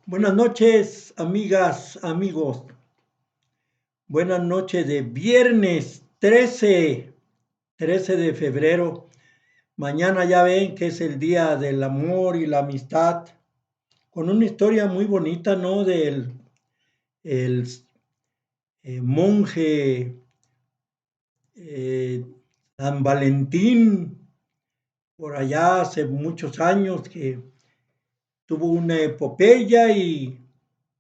Buenas noches, amigas, amigos. Buenas noches de viernes 13 de febrero. Mañana ya ven que es el día del amor y la amistad, con una historia muy bonita, ¿no? Del el, monje eh, San Valentín, por allá hace muchos años, que tuvo una epopeya y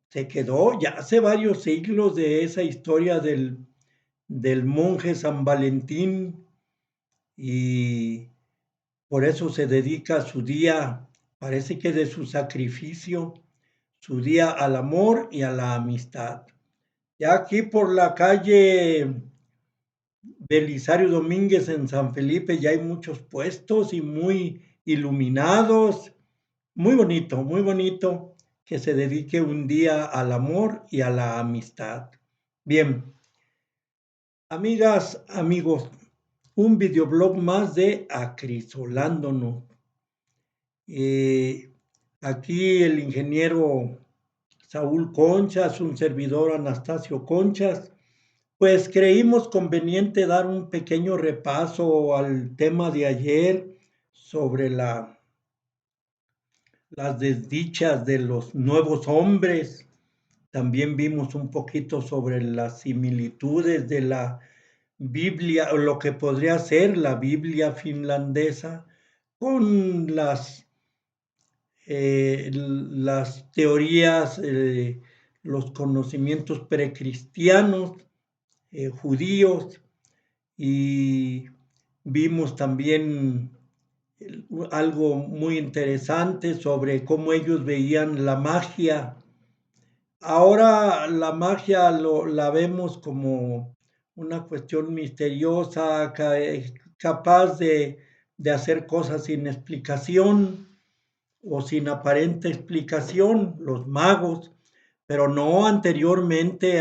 se quedó ya hace varios siglos de esa historia del monje San Valentín, y por eso se dedica su día, parece que de su sacrificio, su día al amor y a la amistad. Ya aquí por la calle Belisario Domínguez en San Felipe ya hay muchos puestos y muy iluminados. Muy bonito que se dedique un día al amor y a la amistad. Bien, amigas, amigos, un videoblog más de Acrisolándonos. Eh, Aquí el ingeniero Saúl Conchas, un servidor Anastasio Conchas, pues creímos conveniente dar un pequeño repaso al tema de ayer sobre las desdichas de los nuevos hombres. También vimos un poquito sobre las similitudes de la Biblia, o lo que podría ser la Biblia finlandesa, con las teorías, los conocimientos precristianos, judíos, y vimos también algo muy interesante sobre cómo ellos veían la magia. Ahora la magia la vemos como una cuestión misteriosa, capaz de hacer cosas sin explicación o sin aparente explicación, los magos, pero no anteriormente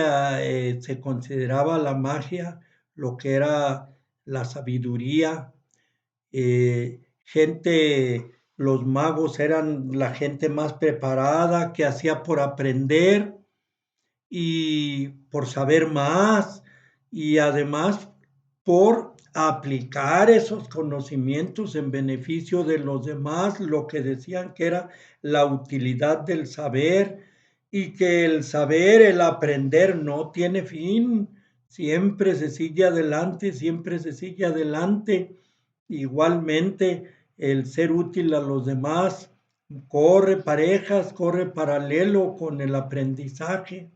se consideraba la magia lo que era la sabiduría. Los magos eran la gente más preparada que hacía por aprender y por saber más, y además por aplicar esos conocimientos en beneficio de los demás, lo que decían que era la utilidad del saber, y que el saber, el aprender no tiene fin, siempre se sigue adelante, siempre se sigue adelante. Igualmente, el ser útil a los demás corre parejas, corre paralelo con el aprendizaje.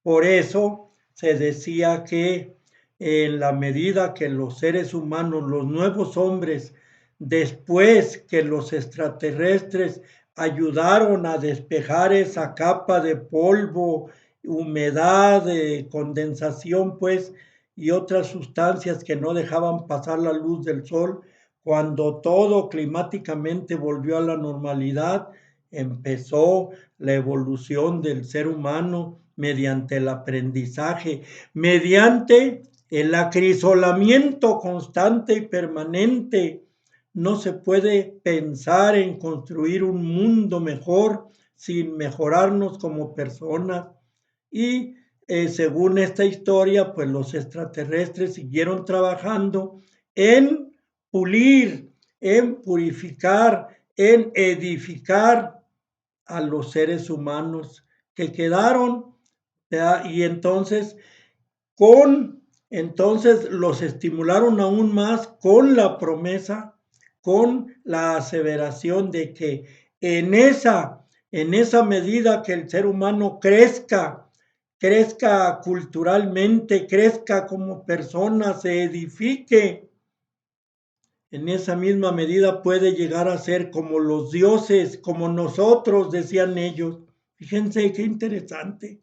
Por eso se decía que en la medida que los seres humanos, los nuevos hombres, después que los extraterrestres ayudaron a despejar esa capa de polvo, humedad, condensación, pues, y otras sustancias que no dejaban pasar la luz del sol, cuando todo climáticamente volvió a la normalidad, empezó la evolución del ser humano mediante el aprendizaje, mediante el acrisolamiento constante y permanente. No se puede pensar en construir un mundo mejor sin mejorarnos como personas. Y según esta historia, pues los extraterrestres siguieron trabajando en pulir, en purificar, en edificar a los seres humanos que quedaron, ¿verdad? Y entonces los estimularon aún más con la promesa, con la aseveración de que en esa medida que el ser humano crezca culturalmente, crezca como persona, se edifique, en esa misma medida puede llegar a ser como los dioses, como nosotros, decían ellos. Fíjense qué interesante,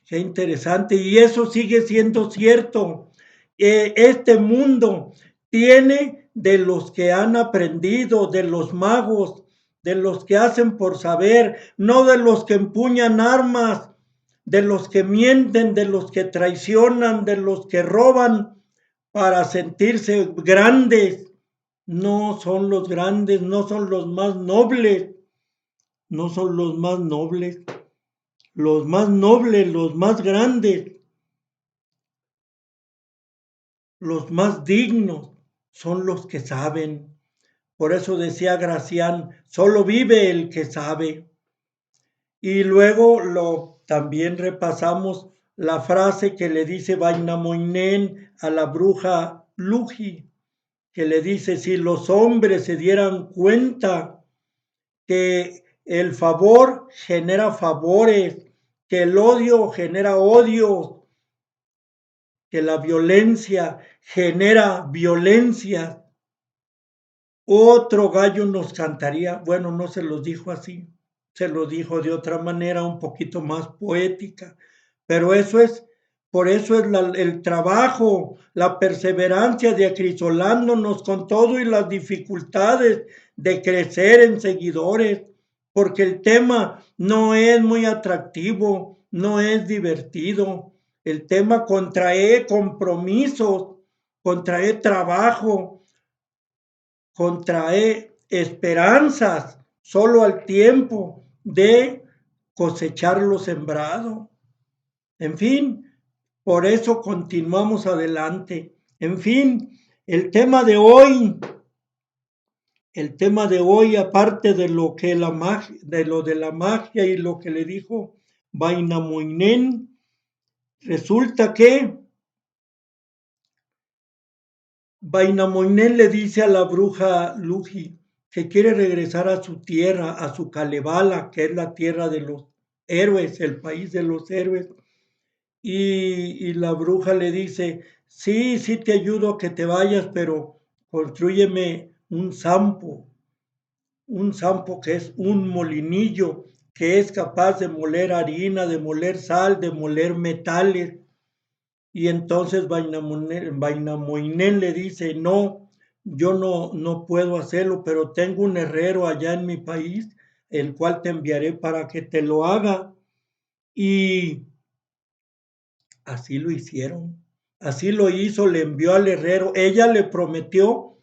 qué interesante. Y eso sigue siendo cierto. Este mundo tiene de los que han aprendido, de los magos, de los que hacen por saber, no de los que empuñan armas, de los que mienten, de los que traicionan, de los que roban para sentirse grandes. No son los grandes, no son los más nobles. no son los más nobles. Los más nobles, los más grandes, los más dignos son los que saben. Por eso decía Gracián, solo vive el que sabe. Y luego también repasamos la frase que le dice Vainamoinen a la bruja Luji, que le dice, si los hombres se dieran cuenta que el favor genera favores, que el odio genera odio, que la violencia genera violencia, otro gallo nos cantaría. Bueno, no se los dijo así, se lo dijo de otra manera, un poquito más poética, pero por eso es el trabajo, la perseverancia de acrisolándonos con todo y las dificultades de crecer en seguidores, porque el tema no es muy atractivo, no es divertido. El tema contrae compromisos, contrae trabajo, contrae esperanzas solo al tiempo de cosechar lo sembrado. En fin, por eso continuamos adelante. En fin, el tema de hoy, aparte de lo que la magia, de la magia y lo que le dijo Vainamoinen, resulta que Vainamoinen le dice a la bruja Luji que quiere regresar a su tierra, a su Kalevala, que es la tierra de los héroes, el país de los héroes. Y la bruja le dice, sí, sí te ayudo a que te vayas, pero construyeme un sampo que es un molinillo, que es capaz de moler harina, de moler sal, de moler metales. Y entonces Vainamoinen le dice, no, yo no puedo hacerlo, pero tengo un herrero allá en mi país, el cual te enviaré para que te lo haga. Y así lo hicieron, así lo hizo, le envió al herrero. Ella le prometió,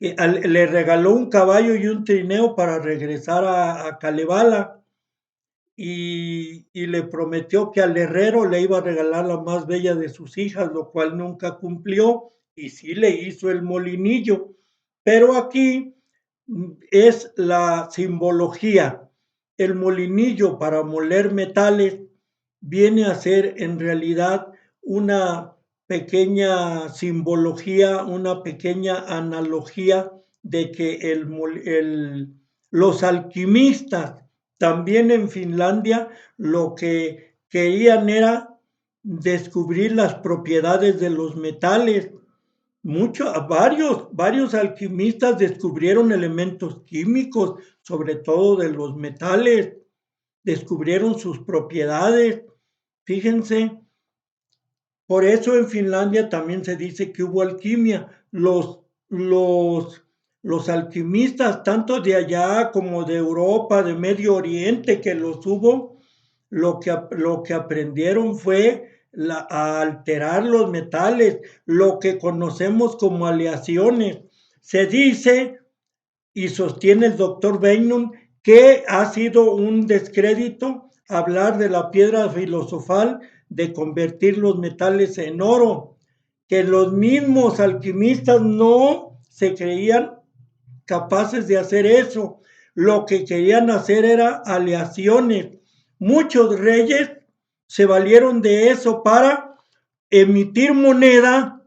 le regaló un caballo y un trineo para regresar a Kalevala. Y le prometió que al herrero le iba a regalar la más bella de sus hijas, lo cual nunca cumplió, y sí le hizo el molinillo. Pero aquí es la simbología. El molinillo para moler metales viene a ser en realidad una pequeña simbología, una pequeña analogía de que los alquimistas también en Finlandia lo que querían era descubrir las propiedades de los metales. Varios alquimistas descubrieron elementos químicos, sobre todo de los metales, descubrieron sus propiedades. Fíjense, por eso en Finlandia también se dice que hubo alquimia. Los alquimistas, tanto de allá como de Europa, de Medio Oriente, que los hubo, lo que aprendieron fue a alterar los metales, lo que conocemos como aleaciones. Se dice y sostiene el doctor Beinum que ha sido un descrédito hablar de la piedra filosofal de convertir los metales en oro, que los mismos alquimistas no se creían capaces de hacer eso. Lo que querían hacer era aleaciones. Muchos reyes se valieron de eso para emitir moneda,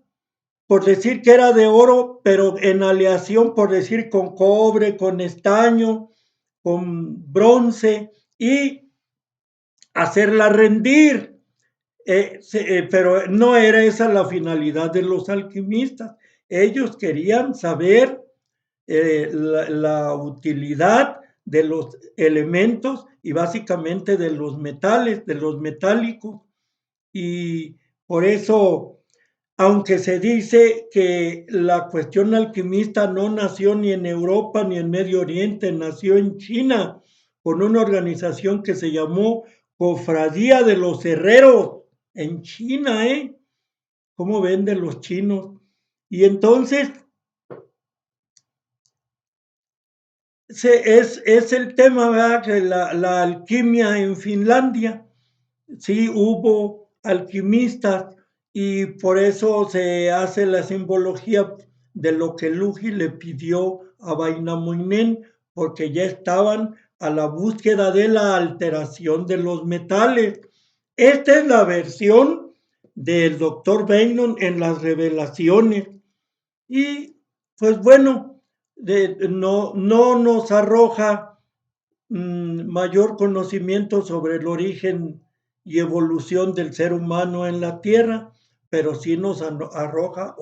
por decir que era de oro, pero en aleación, por decir con cobre, con estaño, con bronce, y hacerla rendir. Pero no era esa la finalidad de los alquimistas. Ellos querían saber la utilidad de los elementos y básicamente de los metales, de los metálicos. Y por eso, aunque se dice que la cuestión alquimista no nació ni en Europa ni en Medio Oriente, nació en China con una organización que se llamó Cofradía de los Herreros, en China, ¿eh? ¿Cómo venden los chinos? Y entonces es el tema, ¿verdad? Que la alquimia en Finlandia, sí hubo alquimistas y por eso se hace la simbología de lo que Luji le pidió a Vainamoinen, porque ya estaban a la búsqueda de la alteración de los metales. Esta es la versión del doctor Veynon en las revelaciones. Y pues bueno, no nos arroja mayor conocimiento sobre el origen y evolución del ser humano en la Tierra, pero sí nos arroja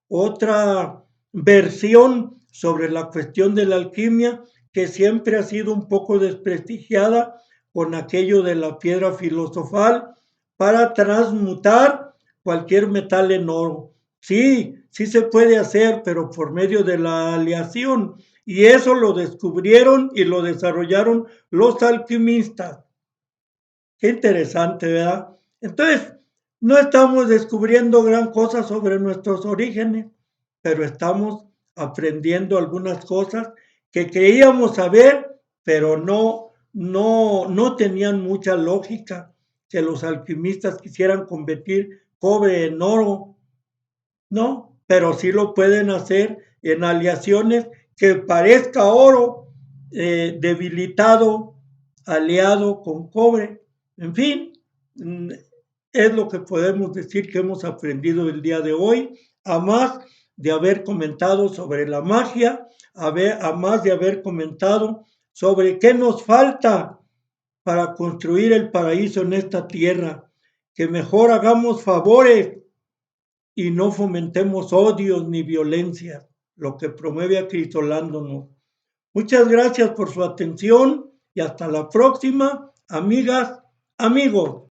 otra versión sobre la cuestión de la alquimia que siempre ha sido un poco desprestigiada con aquello de la piedra filosofal para transmutar cualquier metal en oro. Sí, sí se puede hacer, pero por medio de la aleación. Y eso lo descubrieron y lo desarrollaron los alquimistas. Qué interesante, ¿verdad? Entonces, no estamos descubriendo gran cosa sobre nuestros orígenes, pero estamos aprendiendo algunas cosas que creíamos saber, pero no tenían mucha lógica que los alquimistas quisieran convertir cobre en oro, ¿no? Pero sí lo pueden hacer en aleaciones que parezca oro debilitado, aliado con cobre. En fin, es lo que podemos decir que hemos aprendido el día de hoy, a más de haber comentado sobre la magia, a más de haber comentado sobre qué nos falta para construir el paraíso en esta tierra, que mejor hagamos favores y no fomentemos odios ni violencia, lo que promueve acrisolándonos. Muchas gracias por su atención y hasta la próxima, amigas, amigos.